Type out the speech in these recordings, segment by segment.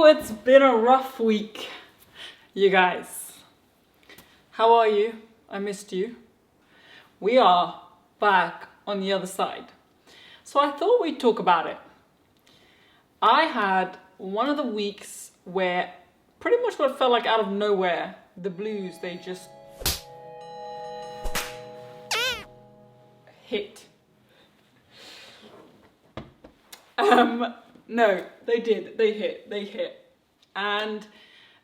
it's been a rough week, you guys. How are you? I missed you. We are back on the other side. So I thought we'd talk about it. I had one of the weeks where pretty much what felt like out of nowhere, the blues, they just hit. No, they did. They hit. And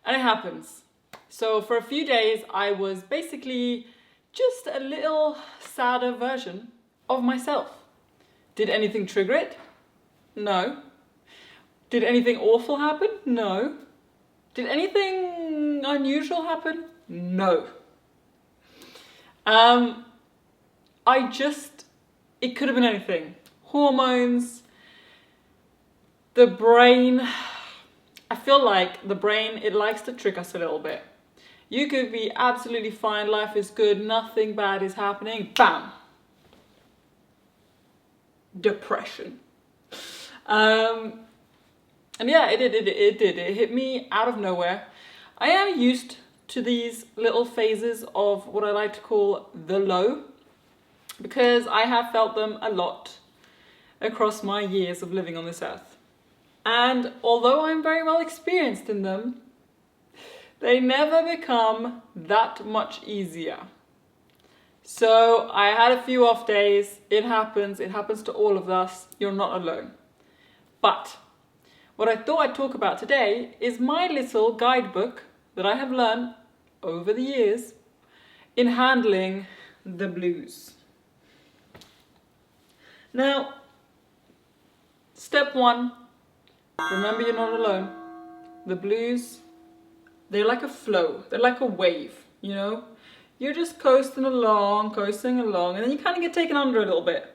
it happens. So for a few days, I was basically just a little sadder version of myself. Did anything trigger it? No. Did anything awful happen? No. Did anything unusual happen? No. It could have been anything. Hormones, the brain. I feel like the brain, it likes to trick us a little bit. You could be absolutely fine, life is good, nothing bad is happening, bam! Depression. And yeah, it did. It hit me out of nowhere. I am used to these little phases of what I like to call the low, because I have felt them a lot across my years of living on this earth. And although I'm very well experienced in them, they never become that much easier. So I had a few off days. It happens to all of us. You're not alone. But what I thought I'd talk about today is my little guidebook that I have learned over the years in handling the blues. Now, step one, remember you're not alone. The blues, they're like a flow, they're like a wave, you know? You're just coasting along, and then you kind of get taken under a little bit.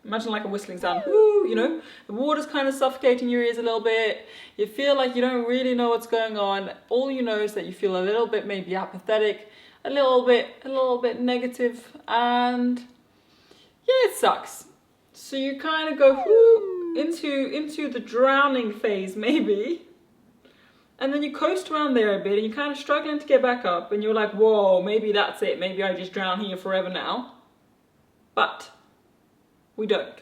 Imagine like a whistling sound, woo, you know? The water's kind of suffocating your ears a little bit. You feel like you don't really know what's going on. All you know is that you feel a little bit maybe apathetic, a little bit negative, and yeah, it sucks. So you kind of go whoo, into the drowning phase maybe, and then you coast around there a bit and you're kind of struggling to get back up, and you're like, whoa, maybe that's it, maybe I just drown here forever now. But we don't.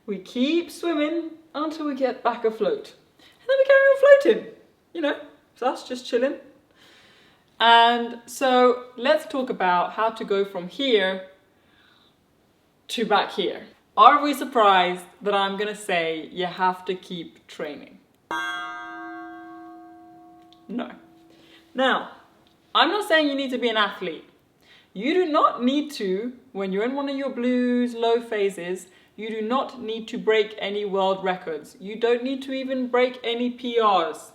We keep swimming until we get back afloat, and then we carry on floating, you know, it's us just chilling. And so let's talk about how to go from here to back here. Are we surprised that I'm gonna say you have to keep training? No. Now, I'm not saying you need to be an athlete. You do not need to, when you're in one of your blues low phases, you do not need to break any world records. You don't need to even break any PRs.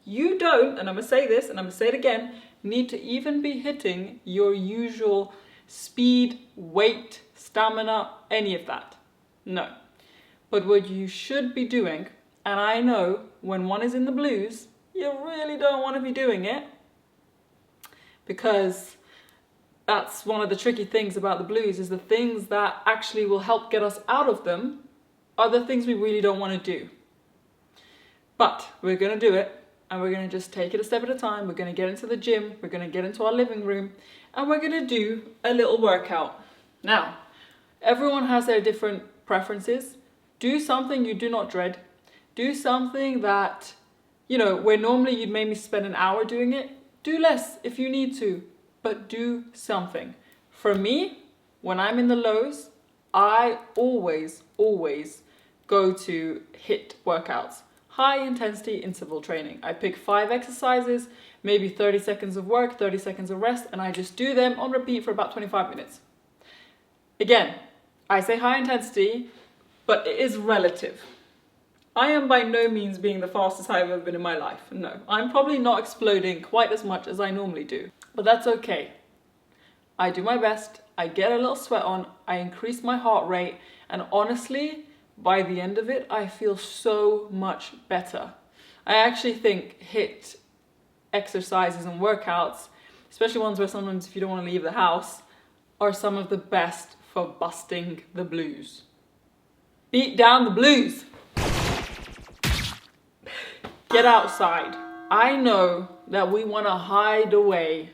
You don't, and I'm gonna say this and I'm gonna say it again, need to even be hitting your usual speed, weight, stamina, any of that. No. But what you should be doing, and I know when one is in the blues, you really don't want to be doing it, because that's one of the tricky things about the blues, is the things that actually will help get us out of them are the things we really don't want to do. But we're going to do it, and we're going to just take it a step at a time. We're going to get into the gym, we're going to get into our living room, and we're going to do a little workout. Now, everyone has their different preferences. Do something you do not dread. Do something that, you know, where normally you'd maybe spend an hour doing it, do less if you need to, but do something. For me, when I'm in the lows, I always go to HIIT workouts. High intensity interval training. I pick 5 exercises, maybe 30 seconds of work, 30 seconds of rest, and I just do them on repeat for about 25 minutes. Again, I say high intensity, but it is relative. I am by no means being the fastest I've ever been in my life. No, I'm probably not exploding quite as much as I normally do, but that's okay. I do my best, I get a little sweat on, I increase my heart rate, and honestly, by the end of it, I feel so much better. I actually think HIIT exercises and workouts, especially ones where sometimes if you don't want to leave the house, are some of the best for busting the blues. Beat down the blues. get outside. I know that we want to hide away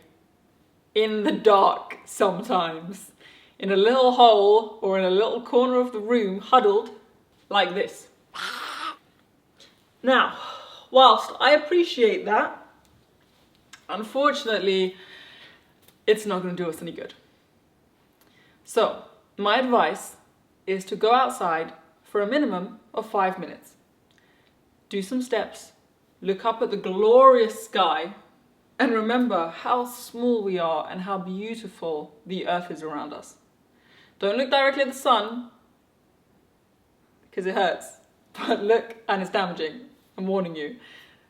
in the dark sometimes, in a little hole or in a little corner of the room, huddled like this. Now, whilst I appreciate that, unfortunately, it's not going to do us any good. So, my advice is to go outside for a minimum of 5 minutes. Do some steps, look up at the glorious sky, and remember how small we are and how beautiful the earth is around us. Don't look directly at the sun, because it hurts, but look, and it's damaging, I'm warning you.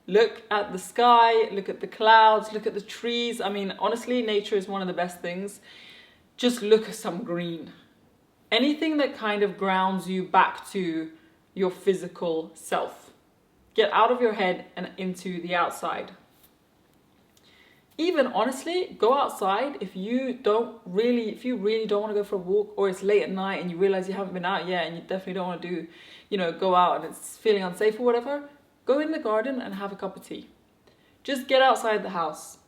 Look at the sky, look at the clouds, look at the trees. I mean, honestly, nature is one of the best things. Just look at some green. Anything that kind of grounds you back to your physical self. Get out of your head and into the outside. Even honestly, go outside if you really don't want to go for a walk, or it's late at night and you realize you haven't been out yet and you definitely don't want to go out and it's feeling unsafe or whatever. Go in the garden and have a cup of tea. Just get outside the house.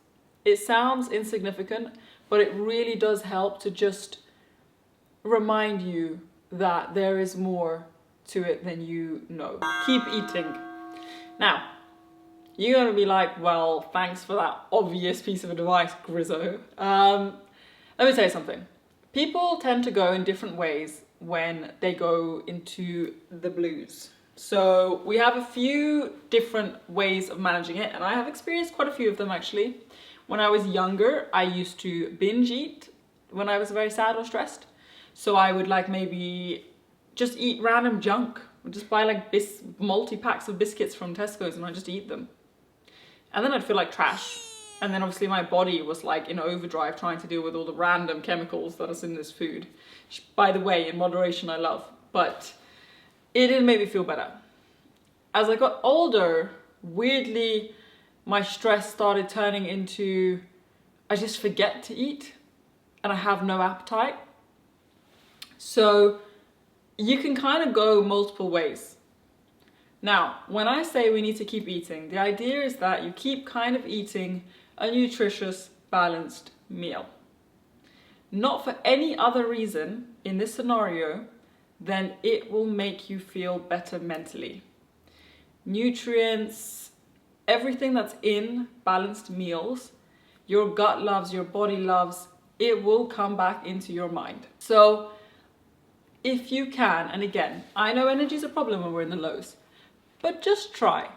It sounds insignificant, but it really does help to just remind you that there is more to it than you know. Keep eating. Now, you're going to be like, well, thanks for that obvious piece of advice, Grizzo. Let me tell you something. People tend to go in different ways when they go into the blues. So we have a few different ways of managing it, and I have experienced quite a few of them actually. When I was younger, I used to binge eat when I was very sad or stressed. So I would maybe just eat random junk. I'd just buy multi-packs of biscuits from Tesco's and I'd just eat them. And then I'd feel like trash. And then obviously my body was in overdrive trying to deal with all the random chemicals that is in this food. Which, by the way, in moderation I love. But it didn't make me feel better. As I got older, weirdly, my stress started turning into, I just forget to eat and I have no appetite. So you can kind of go multiple ways. Now, when I say we need to keep eating, the idea is that you keep kind of eating a nutritious, balanced meal. Not for any other reason in this scenario than it will make you feel better mentally. Nutrients, everything that's in balanced meals, your gut loves, your body loves, it will come back into your mind. So if you can, and again, I know energy is a problem when we're in the lows, but just try,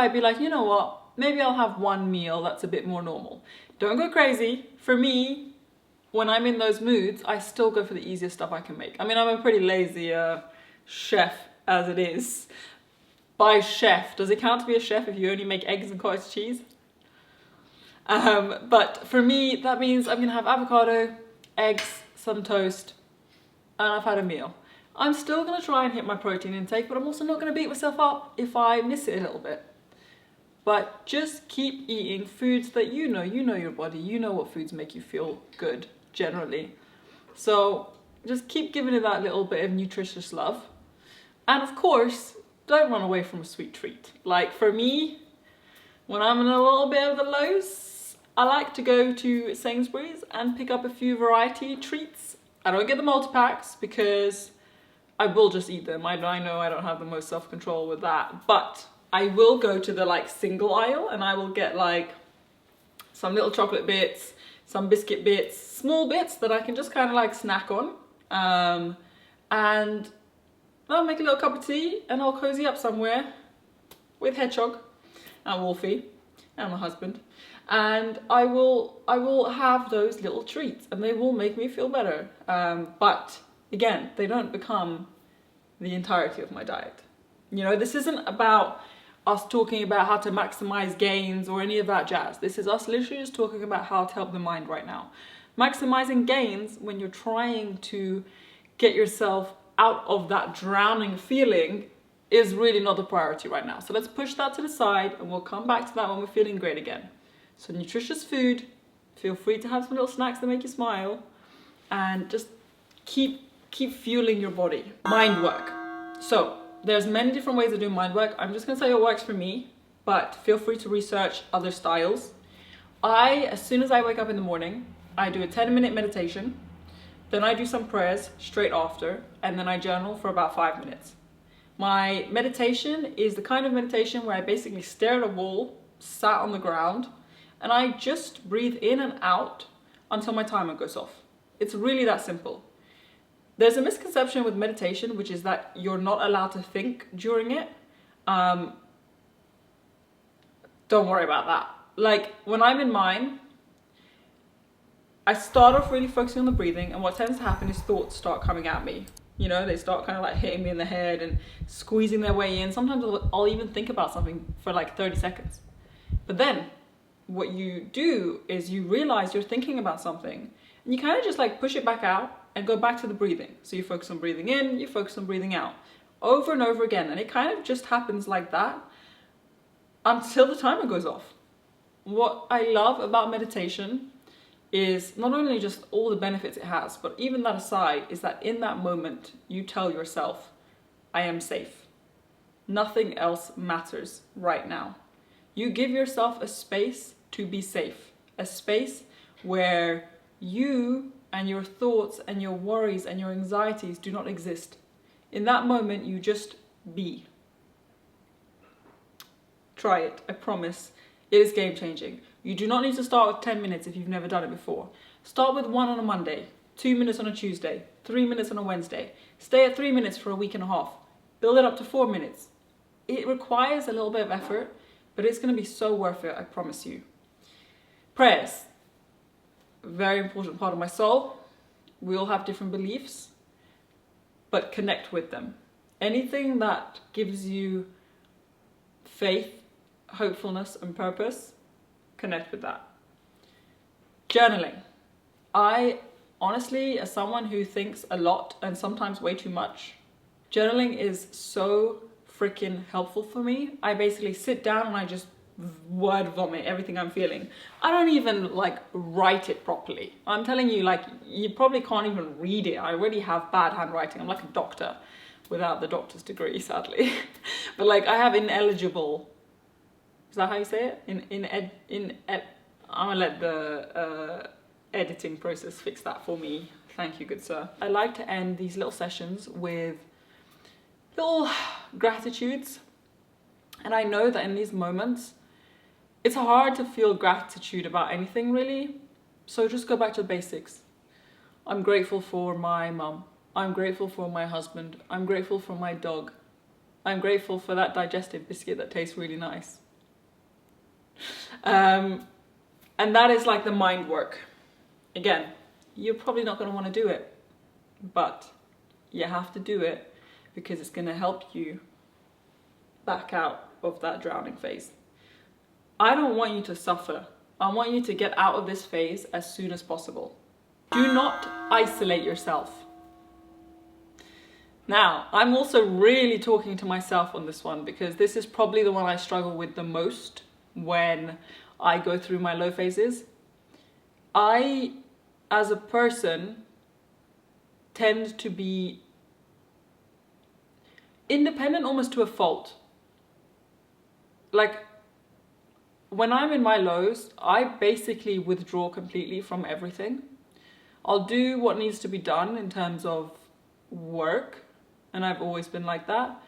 be like, you know what, maybe I'll have one meal that's a bit more normal. Don't go crazy. For me, when I'm in those moods, I still go for the easiest stuff I can make. I mean, I'm a pretty lazy chef as it is. By chef, does it count to be a chef if you only make eggs and cottage cheese? But for me, that means I'm gonna have avocado, eggs, some toast, and I've had a meal. I'm still gonna try and hit my protein intake, but I'm also not gonna beat myself up if I miss it a little bit. But just keep eating foods that you know your body, you know what foods make you feel good, generally. So just keep giving it that little bit of nutritious love. And of course, don't run away from a sweet treat. For me, when I'm in a little bit of the lows, I like to go to Sainsbury's and pick up a few variety treats. I don't get the multi-packs because I will just eat them. I know I don't have the most self-control with that, but I will go to the single aisle and I will get some little chocolate bits, some biscuit bits, small bits that I can just kind of snack on. And I'll make a little cup of tea and I'll cozy up somewhere with Hedgehog and Wolfie and my husband. And I will have those little treats and they will make me feel better. But again, they don't become the entirety of my diet. This isn't about us talking about how to maximize gains or any of that jazz. This is us literally just talking about how to help the mind right now. Maximizing gains when you're trying to get yourself out of that drowning feeling is really not the priority right now. So let's push that to the side and we'll come back to that when we're feeling great again. So nutritious food, feel free to have some little snacks that make you smile, and just keep fueling your body. Mind work. So there's many different ways of doing mind work. I'm just gonna tell you what works for me. but feel free to research other styles. As soon as I wake up in the morning, I do a 10-minute meditation, then I do some prayers straight after, and then I journal for about 5 minutes. My meditation is the kind of meditation where I basically stare at a wall, sat on the ground, and I just breathe in and out until my timer goes off. It's really that simple. There's a misconception with meditation, which is that you're not allowed to think during it. Don't worry about that. Like, when I'm in mine, I start off really focusing on the breathing, and what tends to happen is thoughts start coming at me. You know, they start kind of like hitting me in the head and squeezing their way in. Sometimes I'll even think about something for like 30 seconds. But then what you do is you realize you're thinking about something, and you kind of just like push it back out and go back to the breathing. So you focus on breathing in, you focus on breathing out, over and over again. And it kind of just happens like that until the timer goes off. What I love about meditation is not only just all the benefits it has, but even that aside, is that in that moment, you tell yourself, I am safe. Nothing else matters right now. You give yourself a space to be safe, a space where you and your thoughts and your worries and your anxieties do not exist. In that moment, you just be. Try it, I promise. It is game changing. You do not need to start with 10 minutes if you've never done it before. Start with 1 on a Monday, 2 minutes on a Tuesday, 3 minutes on a Wednesday. Stay at 3 minutes for a week and a half. Build it up to 4 minutes. It requires a little bit of effort, but it's going to be so worth it, I promise you. Prayers. Very important part of my soul. We all have different beliefs, but connect with them. Anything that gives you faith, hopefulness, and purpose, connect with that. Journaling. I honestly, as someone who thinks a lot and sometimes way too much, journaling is so freaking helpful for me. I basically sit down and I just word vomit everything I'm feeling. I don't even like write it properly. I'm telling you, like, you probably can't even read it. I already have bad handwriting. I'm like a doctor without the doctor's degree, sadly. But like, I have ineligible. Is that how you say it? I'm gonna let the editing process fix that for me. Thank you, good sir. I like to end these little sessions with little gratitudes. And I know that in these moments, it's hard to feel gratitude about anything really. So just go back to the basics. I'm grateful for my mum. I'm grateful for my husband. I'm grateful for my dog. I'm grateful for that digestive biscuit that tastes really nice. And that is like the mind work. Again, you're probably not going to want to do it, but you have to do it because it's going to help you back out of that drowning phase. I don't want you to suffer. I want you to get out of this phase as soon as possible. Do not isolate yourself. Now, I'm also really talking to myself on this one because this is probably the one I struggle with the most when I go through my low phases. I, as a person, tend to be independent almost to a fault. Like, when I'm in my lows, I basically withdraw completely from everything. I'll do what needs to be done in terms of work, and I've always been like that,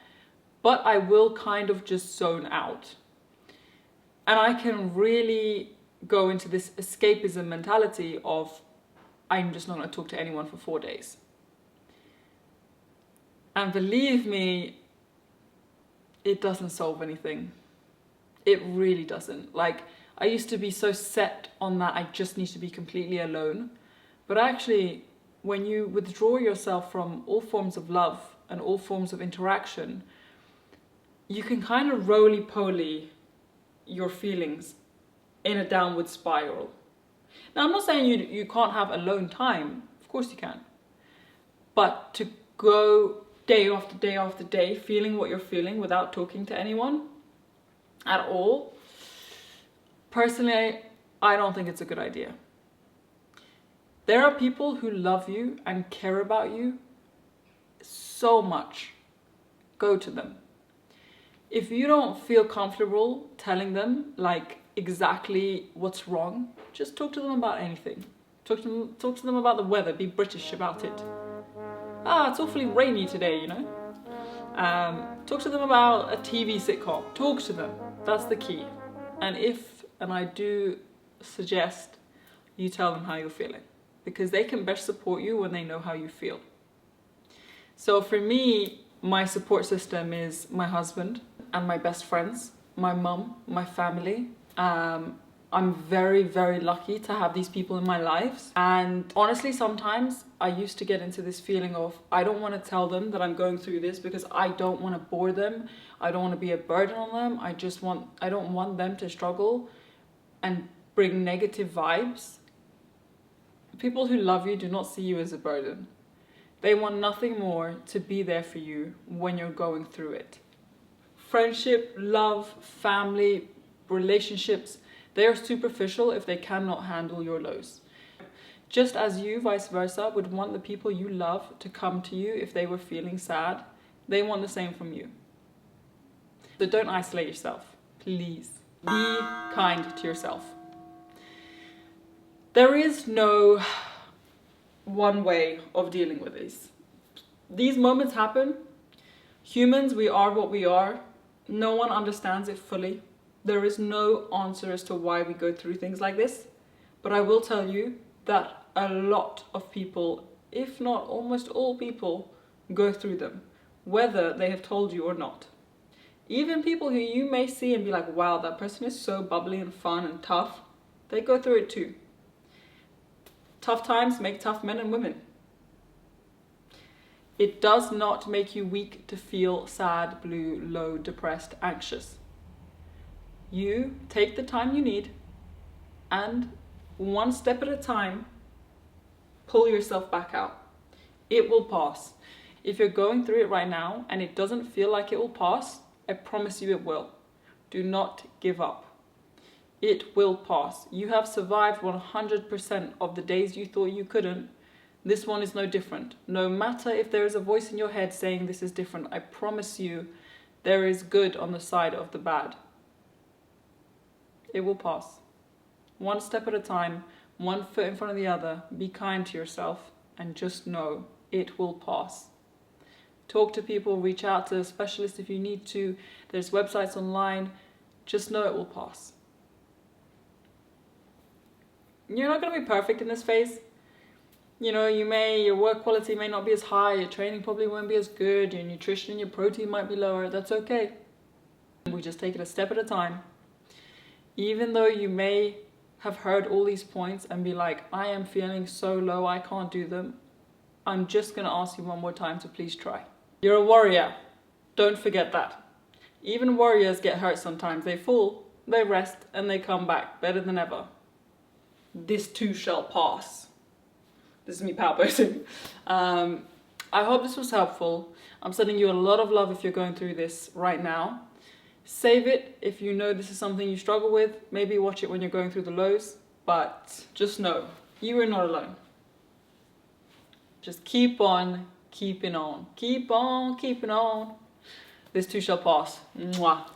but I will kind of just zone out. And I can really go into this escapism mentality of, I'm just not going to talk to anyone for 4 days. And believe me, it doesn't solve anything. It really doesn't. Like, I used to be so set on that I just need to be completely alone. But actually, when you withdraw yourself from all forms of love and all forms of interaction, you can kind of roly-poly your feelings in a downward spiral. Now, I'm not saying you can't have alone time. Of course you can. But to go day after day after day feeling what you're feeling without talking to anyone at all, personally, I don't think it's a good idea. There are people who love you and care about you so much. Go to them. If you don't feel comfortable telling them like exactly what's wrong, just talk to them about anything. Talk to them about the weather. Be British about it. Ah, it's awfully rainy today, you know. Talk to them about a TV sitcom. Talk to them. That's the key. And I do suggest you tell them how you're feeling, because they can best support you when they know how you feel. So for me, my support system is my husband and my best friends, my mum, my family. I'm very, very lucky to have these people in my lives. And honestly, sometimes I used to get into this feeling of, I don't want to tell them that I'm going through this because I don't want to bore them. I don't want to be a burden on them. I don't want them to struggle and bring negative vibes. People who love you do not see you as a burden. They want nothing more to be there for you when you're going through it. Friendship, love, family, relationships, they are superficial if they cannot handle your lows. Just as you, vice versa, would want the people you love to come to you if they were feeling sad, they want the same from you. So don't isolate yourself, please. Be kind to yourself. There is no one way of dealing with these. These moments happen. Humans, we are what we are. No one understands it fully. There is no answer as to why we go through things like this. But I will tell you that a lot of people, if not almost all people, go through them, whether they have told you or not. Even people who you may see and be like, wow, that person is so bubbly and fun and tough, they go through it too. Tough times make tough men and women. It does not make you weak to feel sad, blue, low, depressed, anxious. You take the time you need and one step at a time, pull yourself back out. It will pass. If you're going through it right now and it doesn't feel like it will pass, I promise you it will. Do not give up. It will pass. You have survived 100% of the days you thought you couldn't. This one is no different. No matter if there is a voice in your head saying this is different, I promise you there is good on the side of the bad. It will pass. One step at a time, one foot in front of the other. Be kind to yourself and just know it will pass. Talk to people, reach out to a specialist if you need to. There's websites online. Just know it will pass. You're not going to be perfect in this phase. You know, your work quality may not be as high, your training probably won't be as good, your nutrition and your protein might be lower. That's okay. We just take it a step at a time. Even though you may have heard all these points and be like, I am feeling so low, I can't do them, I'm just going to ask you one more time to please try. You're a warrior. Don't forget that. Even warriors get hurt sometimes. They fall, they rest, and they come back better than ever. This too shall pass. This is me power posing. I hope this was helpful. I'm sending you a lot of love if you're going through this right now. Save it if you know this is something you struggle with. Maybe watch it when you're going through the lows. But just know, you are not alone. Just keep on keeping on. Keep on keeping on. This too shall pass. Mwah.